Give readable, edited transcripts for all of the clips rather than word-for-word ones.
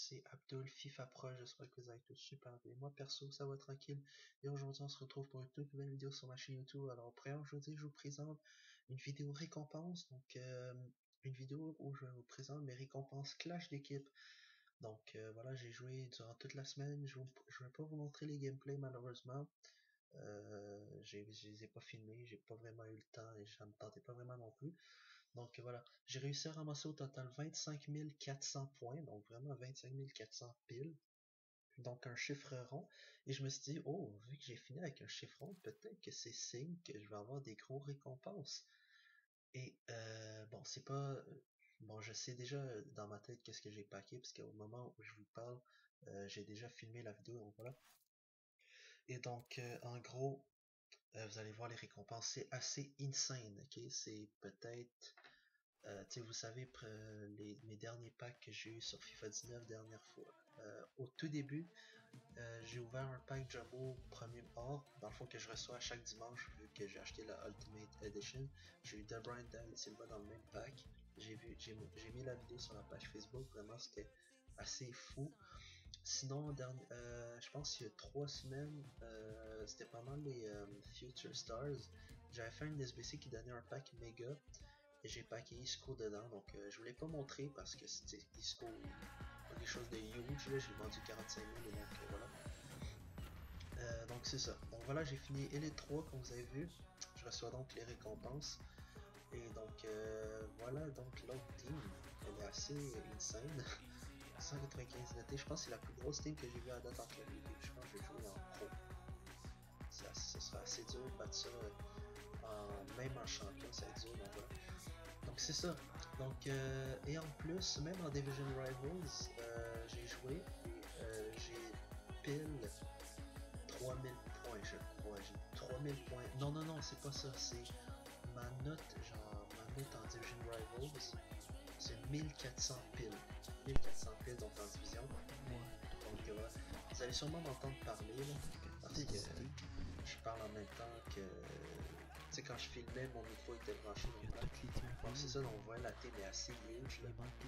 c'est Abdul, FIFA Pro, j'espère que vous allez tous super bien. Moi perso, ça va tranquille. Et aujourd'hui, on se retrouve pour une toute nouvelle vidéo sur ma chaîne YouTube. Alors, aujourd'hui, je vous présente une vidéo récompense. Donc, une vidéo où je vous présente mes récompenses Clash d'équipe. Donc, voilà, j'ai joué durant toute la semaine. Je vais pas vous montrer les gameplays malheureusement. Je les ai pas filmés, j'ai pas vraiment eu le temps et ça me tentait pas vraiment non plus. Donc voilà, j'ai réussi à ramasser au total 25 400 points, donc vraiment 25 400 piles, donc un chiffre rond. Et je me suis dit, oh, vu que j'ai fini avec un chiffre rond, peut-être que c'est signe que je vais avoir des gros récompenses. Et bon, c'est pas... Bon, je sais déjà dans ma tête qu'est-ce que j'ai packé, parce qu'au moment où je vous parle, j'ai déjà filmé la vidéo, donc voilà. Et donc, en gros, vous allez voir les récompenses, c'est assez insane, ok? C'est peut-être... tu sais, vous savez, mes derniers packs que j'ai eu sur FIFA 19 dernière fois. Au tout début, j'ai ouvert un pack Jumbo Premier Or, dans le fond que je reçois à chaque dimanche, vu que j'ai acheté la Ultimate Edition. J'ai eu De Bruyne, David Silva dans le même pack. J'ai mis la vidéo sur la page Facebook, vraiment c'était assez fou. Sinon, je pense qu'il y a 3 semaines, c'était pendant les Future Stars, j'avais fait une SBC qui donnait un pack méga. Et j'ai packé Isco dedans, donc je voulais pas montrer parce que c'était Isco, pas quelque chose de huge, là, j'ai vendu 45 000 et donc voilà. Donc c'est ça. Donc voilà, j'ai fini Elite 3 comme vous avez vu. Je reçois donc les récompenses. Et donc voilà, donc l'autre team, elle est assez insane. 195 notés, je pense que c'est la plus grosse team que j'ai vue à date en club. Je pense que je vais jouer en pro. Ça sera assez dur de battre ça, même en champion, ça va être dur, donc voilà. Donc c'est ça. Donc et en plus, même en Division Rivals, j'ai joué et j'ai pile 3000 points, je crois. J'ai 3000 points. Non, non, non, c'est pas ça. C'est ma note, genre ma note en Division Rivals, c'est 1400 piles. 1400 piles donc en division. Donc voilà. Vous allez sûrement m'entendre parler là, parce que je parle en même temps que. Tu sais, quand je filmais, mon micro était branché, donc c'est ça, donc on voit la team est assez huge là. Combien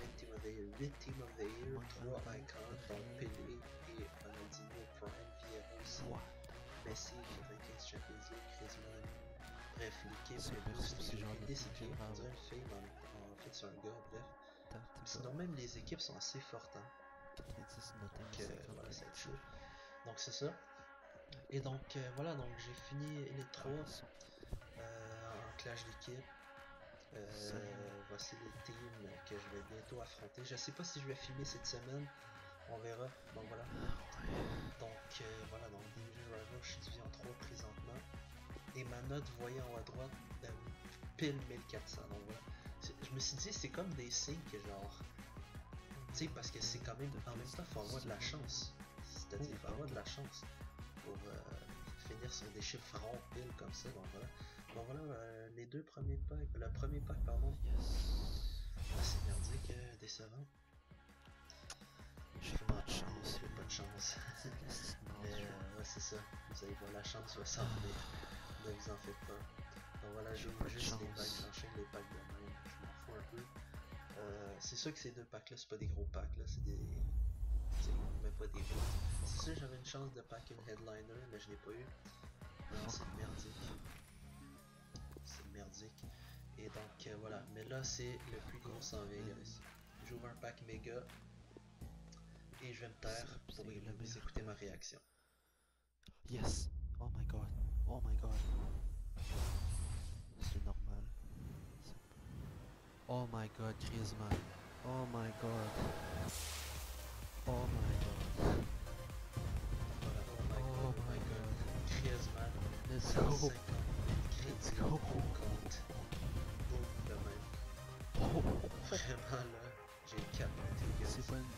de Team of the Year? 8 Team of the Year, 3 icons, donc Pelé et Ronaldinho Prime, Vieira aussi, Messi, 95 Champions League, Griezmann, bref, l'équipe est juste décidée, on dirait une fille, mais en fait c'est un gars, bref. Sinon même les équipes sont assez fortes, hein. Donc voilà, ça va être chaud. Donc c'est ça. Et donc voilà, donc j'ai fini les 3 en clash d'équipe. Voici les teams que je vais bientôt affronter. Je sais pas si je vais filmer cette semaine, on verra. Donc voilà. Donc voilà, donc Division Rival, je suis divisé en 3 présentement. Et ma note, vous voyez en haut à droite, pile 1400. Donc voilà. Je me suis dit, c'est comme des signes que genre. Tu sais, parce que c'est quand même. En même temps, il faut avoir de la chance. C'est-à-dire, il faut avoir de la chance pour finir sur des chiffres ronds pile comme ça. Donc voilà. Donc voilà, les deux premiers packs. Le premier pack, pardon. C'est merdique, décevant. J'ai pas de chance. J'ai pas de chance. Mais ouais, c'est ça. Vous allez voir, la chance va s'en venir. Ne vous en faites pas. Donc voilà, j'ai juste les packs, j'enchaîne les packs de même. Je m'en fous un peu. C'est sûr que ces deux packs là, c'est pas des gros packs là, c'est des. Même pas des gros. C'est sûr, j'avais une chance de pack une headliner, mais je l'ai pas eu. Non, c'est merdique. C'est merdique. Et donc voilà, mais là c'est le plus gros s'en vient, guys. J'ouvre un pack méga et je vais me taire pour vous écouter ma réaction. Yes! Oh my god! Oh my god! C'est normal. Oh my god, Griezmann! Oh my god! Oh my god! Voilà, oh my god. Griezmann, Let's go! 150 000 Let's crédits go! au compte. Boum, de même. Oh. Vraiment là, j'ai capoté, guys. C'est pas une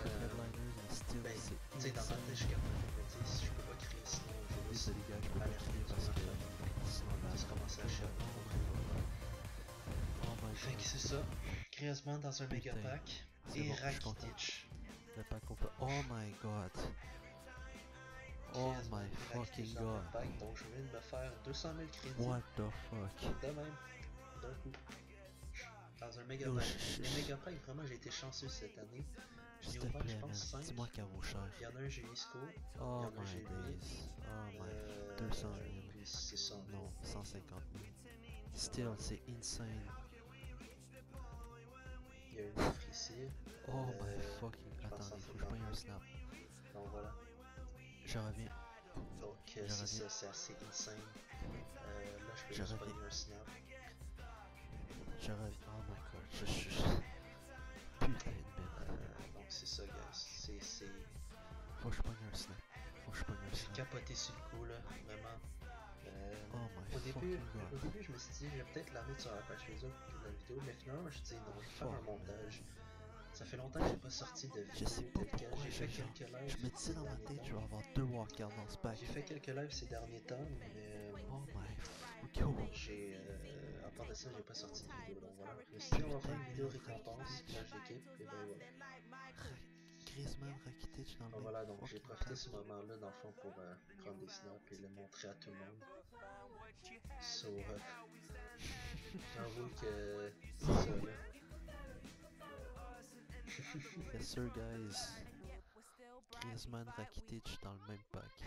headliner, mais still, Ben, c'est tu sais, dans ma tête, je capotais, mais tu sais, si je peux pas crier, sinon je vais juste désolé gars, je peux pas alerter crier sur parce ma que famille. sinon là, Juste commencer à chialer. oh my Fait que god. c'est ça. Griezmann dans un méga Putain. pack. C'est Et bon, je suis content. Rakitic. Le pack complet. Oh my god. Oh my fucking Dans le god. pack, donc je viens de me faire 200 000 crédits. What the fuck? De même, d'un coup. Dans un méga Yo, pack. Les méga packs, vraiment, j'ai été chanceux cette année. J'ai s'il te ouvert, je plaît, man, pense, 5. dis-moi qu'elle vaut cher. Il y en a un, j'ai Isco. Il y Oh en a un, my j'ai lui. days. Oh my 200 000. Puis c'est ça. Non, 150 000. Still, c'est insane. Il y a une offre ici. Oh my fucking. je pense Attendez, que faut que je prenne un snap. Donc voilà. Je reviens. Donc c'est ça, c'est assez insane. Là, je peux Je juste reviens. prendre un snap. Je reviens. Oh my god. Je suis. Putain de bête. Donc c'est ça, guys. C'est... Faut que je prenne un snap. Faut que je prenne un J'ai snap. capoté sur le coup, là. Vraiment. Oh my Au début, fucking je me suis dit, je vais peut-être la mettre sur la page Facebook de la vidéo, mais finalement, je me suis dit, non, je vais faire un montage. Ça fait longtemps que j'ai pas sorti de vidéo Je sais pas tel quel. pourquoi J'ai fait quelques lives. je me disais dans ma tête, je vais avoir 2 walkouts dans ce pack. J'ai fait quelques lives ces derniers temps, mais Oh my fucking god. à part de ça, j'ai pas sorti de vidéo. Donc voilà. Je me suis dit, on va faire une vidéo récompense dans l'équipe, et ben voilà. Griezmann, Rakitic dans le Donc même voilà, donc j'ai fucking profité de pack. ce moment-là, dans le fond, pour prendre des snaps et le montrer à tout le monde. So, j'avoue que c'est ça, là. Yes sir guys. Griezmann, Rakitic dans le même pack.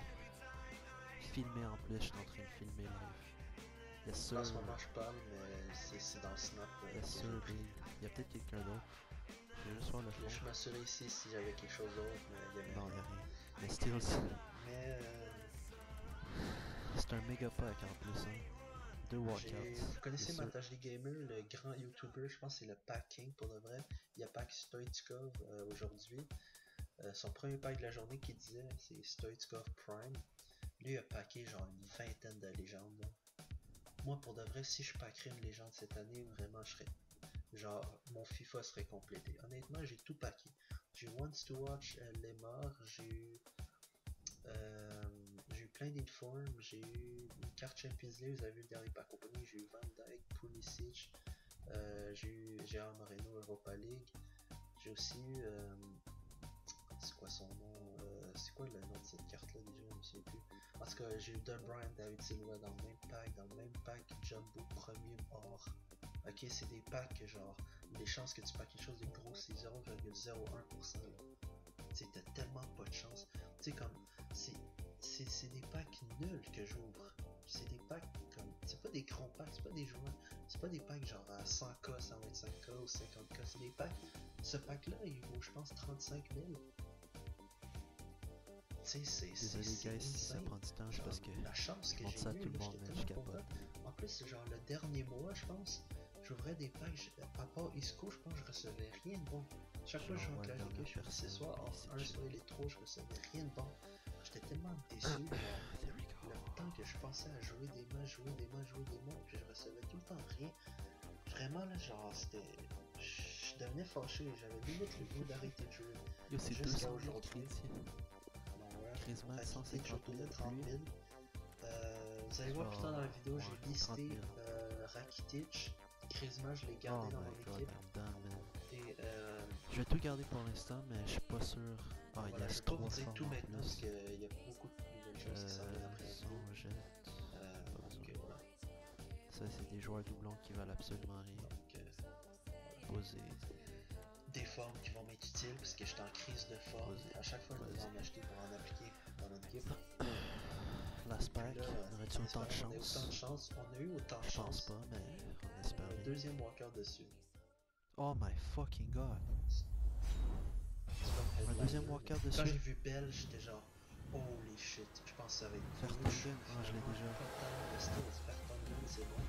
Filmé en plus, je suis en train de filmer live. Yes sir. En ce moment, je parle, mais c'est dans le snap. Yes sir, big. Il y a peut-être quelqu'un d'autre. Je vais juste voir le fond. Je m'assurais ici si j'avais quelque chose d'autre, mais il y avait Non, il n'y a rien. Mais still, Mais c'est un méga pack en plus, hein. 2 walkouts. vous connaissez Yes, sir. Montage Gamer, le grand YouTuber, je pense que c'est le pack king pour de vrai. Il y a pack Stoichkov aujourd'hui. Son premier pack de la journée qui disait, c'est Stoichkov Prime. Lui il a packé genre une vingtaine de légendes. Là. Moi pour de vrai, si je packerais une légende cette année, vraiment je serais... Genre, mon FIFA serait complété. Honnêtement, j'ai tout packé. J'ai Wants to Watch Lemar, j'ai eu plein d'informes, j'ai eu une carte Champions League, vous avez vu le dernier pack opening, j'ai eu Van Dijk, Pulisic, j'ai eu Gérard Moreno Europa League, j'ai aussi eu, c'est quoi son nom, c'est quoi le nom de cette carte là déjà, je me souviens plus. En tout cas, j'ai eu De Bruyne, David Silva dans le même pack, Jumbo Premium Or. Ok, c'est des packs genre, les chances que tu packs quelque chose de gros, c'est 0,01%. Tu sais, t'as tellement pas de chance. Tu sais, comme, c'est des packs nuls que j'ouvre. C'est des packs comme, c'est pas des grands packs, c'est pas des joueurs, c'est pas des packs genre à 100k, 125k ou 50k, c'est des packs, ce pack là il vaut je pense 35 000. Tu sais, Désolé guys si ça prend du temps, genre, parce que la chance que j'ai ça à eu, tout le là, monde, j'étais mais je tellement capote. content. En plus, genre le dernier mois, je pense, j'ouvrais des packs, à part Isco, je pense que je recevais rien de bon. Chaque fois que je jouais en clash de je faisais soit un, soit les trois, je recevais rien de bon. J'étais tellement déçu, le temps que je pensais à jouer des matchs, puis je recevais tout le temps rien. Vraiment là, genre c'était... Je devenais fâché, j'avais limite le goût d'arrêter de jouer. Yo, c'est Jusqu'à 200 000 aujourd'hui. crédits. Griezmann, 150 000 30 000. Vous allez voir plus tard dans la vidéo, j'ai listé Rakitic, Griezmann, je l'ai gardé dans mon équipe. Et je vais tout garder pour l'instant, mais je suis pas sûr. Ah, voilà, il je reste vais pas 3 vous dire formes tout en maintenant parce plus. qu'il y a beaucoup de nouvelles choses qui s'en viennent après la vidéo. Son jet. Donc voilà. Ça, c'est des joueurs doublons qui valent absolument rien. Donc, Posé. des formes qui vont m'être utiles parce que j'étais en crise de forme. À chaque fois, je devais en acheter pour en appliquer dans notre équipe. L'aspect, on aurait-tu autant de On a eu autant de chance? chance. On a eu autant de Je pense chance. pas, mais on espère Le bien. deuxième walker dessus. Oh my fucking god. Un deuxième walker Quand dessus. j'ai vu Bell, j'étais genre holy shit. Je pense que ça va être Vertonghen, ah je l'ai déjà. Vertonghen, c'est bon.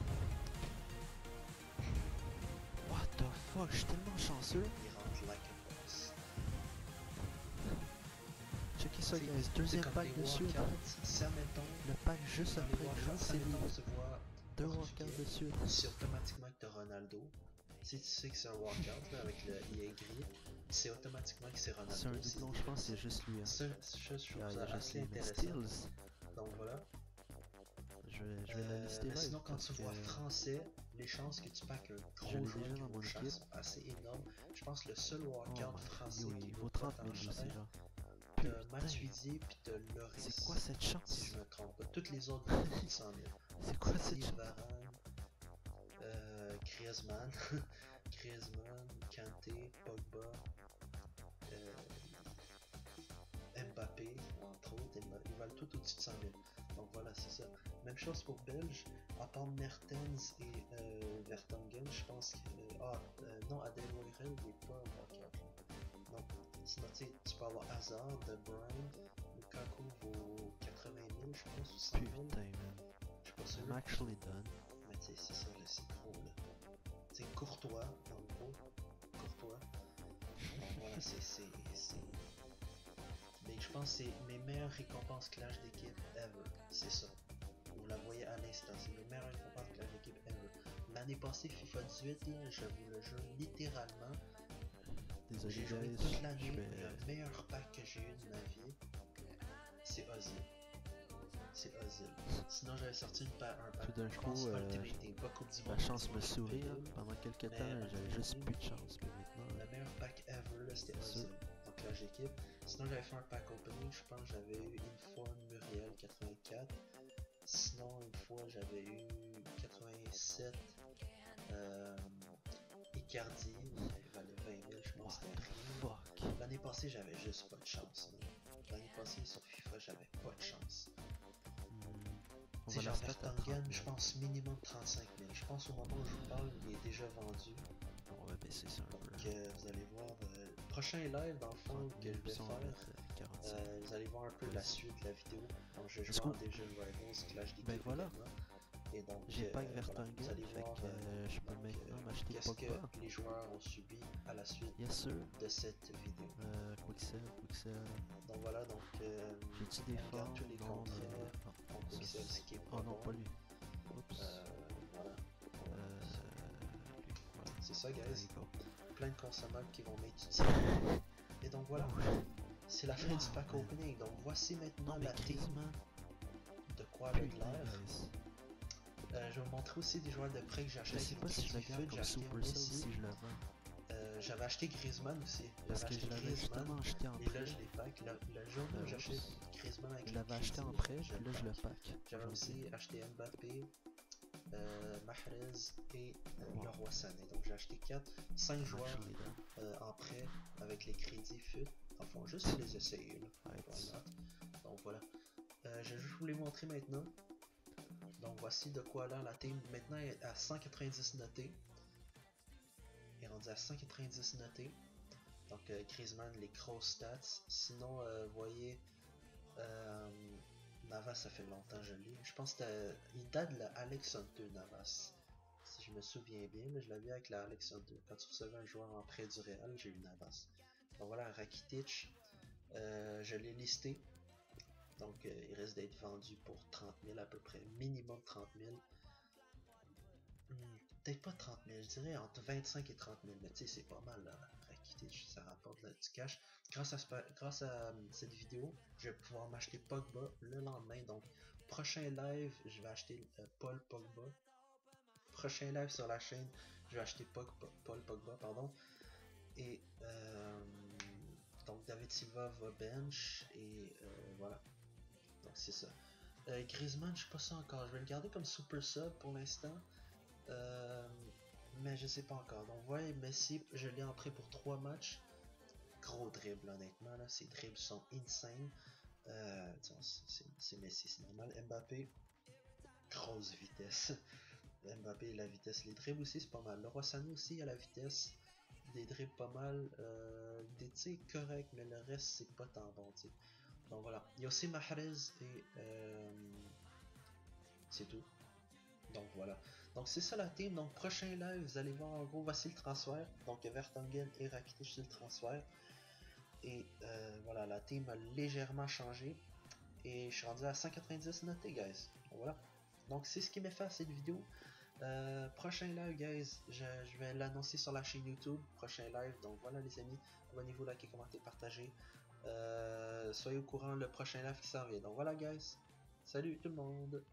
What the fuck, je suis tellement chanceux. Il rentre like a boss. Checkez ça guys, deuxième pack dessus. Si admettons, Le pack juste dans les après, walkouts, genre si c'est admettons, tu vois 2 walkers dessus. c'est automatiquement que t'as Ronaldo. Si tu sais que c'est un walkout là, avec le EA gris, c'est automatiquement que c'est Ronaldo. C'est un doublon, je pense que c'est juste lui. Hein. Ça, je trouve Ah, il y ça a juste assez lui, mais intéressant. Stills. Donc voilà. Je vais la lister Mais live. sinon, quand parce tu que vois français, les chances que tu packs un je gros l'ai joueur déjà qui dans vaut mon cher équipe. sont assez énormes. Je pense que le seul walkout Oh, français yo, qui il vaut vaut 30 000 tant aussi, cher, genre. t'as Putain. Matuidi pis t'as Loris. C'est quoi cette chance? Si je me trompe pas. Toutes les autres vont 100 000. C'est quoi cette Steve chance? Varane, Griezmann. Griezmann, Kanté, Pogba, Mbappé, entre autres, ils valent tout au-dessus de 100 000. Donc voilà, c'est ça. Même chose pour Belge, à part Mertens et Vertonghen, je pense que. Non, Ademoirel n'est pas vainqueur. Non, sinon tu peux avoir Hazard, De Bruyne, Lukaku vaut 80 000, je pense, ou 100 000. Putain, man. Je suis pas sûr. I'm actually done. Mais tu sais, c'est ça, là, c'est gros, là. Tu sais, Courtois, en gros. Courtois. Bon, voilà, c'est. Mais je pense que c'est mes meilleures récompenses clash d'équipe ever. C'est ça. Vous la voyez à l'instant. C'est mes meilleures récompenses clash d'équipe ever. L'année passée, FIFA 18, là, je vous le jure littéralement. Désolé, J'ai joué guys. toute l'année. Le meilleur pack que j'ai eu de ma vie, c'est Ozil. C'est Ozil. Sinon, j'avais sorti un pack. Tout d'un coup, Ultimate Team, pas Coupe du Monde. la chance me sourit. Pendant quelques temps, j'avais juste plus de chance. Mais maintenant, le meilleur pack ever, là, c'était Ozil. Donc, clash d'équipe. Sinon, j'avais fait un pack opening. Je pense que j'avais eu une fois Muriel 84. Sinon, une fois, j'avais eu 87. Icardi, il valait 20 000, je pense que c'était rien. L'année passée, j'avais juste pas de chance. L'année passée, sur FIFA, j'avais pas de chance. C'est genre Vertonghen, je pense minimum 35 000. Je pense au moment où je vous parle, il est déjà vendu. On va baisser ça un peu. Donc, vous allez voir, prochain live, dans le fond, que je vais faire, vous allez voir un peu la suite de la vidéo. Donc, je joue déjà Rivals, Clash d'équipe. Ben voilà. Et donc, j'ai pas que Vertonghen, vous allez voir je peux maintenant m'acheter qu'est-ce Pogba. que les joueurs ont subi à la suite de cette vidéo. Quicksell. Donc voilà, donc j'ai-tu des formes? tous les contrats. Quicksell, ce qui est pas non, bon. pas lui. Oups. Voilà. C'est ça, guys. Plein de consommables qui vont m'étudier. Et donc voilà, c'est la fin du pack opening. Donc voici maintenant la team de quoi avec l'air. Je vais vous montrer aussi des joueurs de prêt que j'ai acheté. Je sais pas si je le garde comme Supercell ou si je le vends. J'avais acheté Griezmann aussi. Parce que je l'avais justement acheté en prêt. Et là je l'ai pack. Le jour où j'achète Griezmann avec je l'avais acheté en prêt, puis là je le pack. J'avais aussi acheté Mbappé, Mahrez et Leroy Sané. Donc j'ai acheté 5 joueurs en prêt avec les crédits FUT. Enfin, juste pour les essayer. Là. Donc voilà. Je vais juste vous les montrer maintenant. Donc voici de quoi là la team maintenant est à 190 notés. Il est rendu à 190 notés. Donc Griezmann, les grosses stats. Sinon, vous voyez, Navas, ça fait longtemps que je l'ai. Je pense qu'il date de la Alex Hunter Navas. Si je me souviens bien, là, je l'avais avec la Alex Hunter. Quand tu recevais un joueur en prêt du Real, j'ai eu Navas. Donc voilà, Rakitic, je l'ai listé. Donc il risque d'être vendu pour 30 000 à peu près, minimum 30 000. Peut-être pas 30 000, je dirais entre 25 et 30 000, mais tu sais c'est pas mal là, Rakitic, ça rapporte là, du cash. Grâce à cette vidéo, je vais pouvoir m'acheter Pogba le lendemain. Donc prochain live, je vais acheter Paul Pogba. Prochain live sur la chaîne, je vais acheter Paul Pogba, pardon. Et donc David Silva va bench et voilà. Donc c'est ça. Griezmann, je sais pas ça encore. Je vais le garder comme super sub pour l'instant. Mais je sais pas encore. Donc voyez, Messi, je l'ai en prêt pour 3 matchs. Gros dribble honnêtement. Là. Ces dribbles sont insane. C'est Messi, c'est normal. Mbappé, grosse vitesse. Mbappé, la vitesse. Les dribbles aussi, c'est pas mal. Leroy Sané aussi a la vitesse. Des dribbles pas mal. Des tirs corrects, mais le reste, c'est pas tant bon. T'sais. Donc voilà. Il y a aussi Mahrez et c'est tout. Donc voilà. Donc c'est ça la team. Donc prochain live, vous allez voir en gros, voici le transfert. Donc Vertonghen et Rakitic, c'est le transfert. Et voilà, la team a légèrement changé. Et je suis rendu à 190 notés, guys. Donc voilà. Donc c'est ce qui m'a fait à cette vidéo. Prochain live, guys, je vais l'annoncer sur la chaîne YouTube. Prochain live. Donc voilà les amis. Abonnez-vous, likez, commentez, partagez. Soyez au courant le prochain live qui s'en vient. Donc voilà, guys. Salut tout le monde.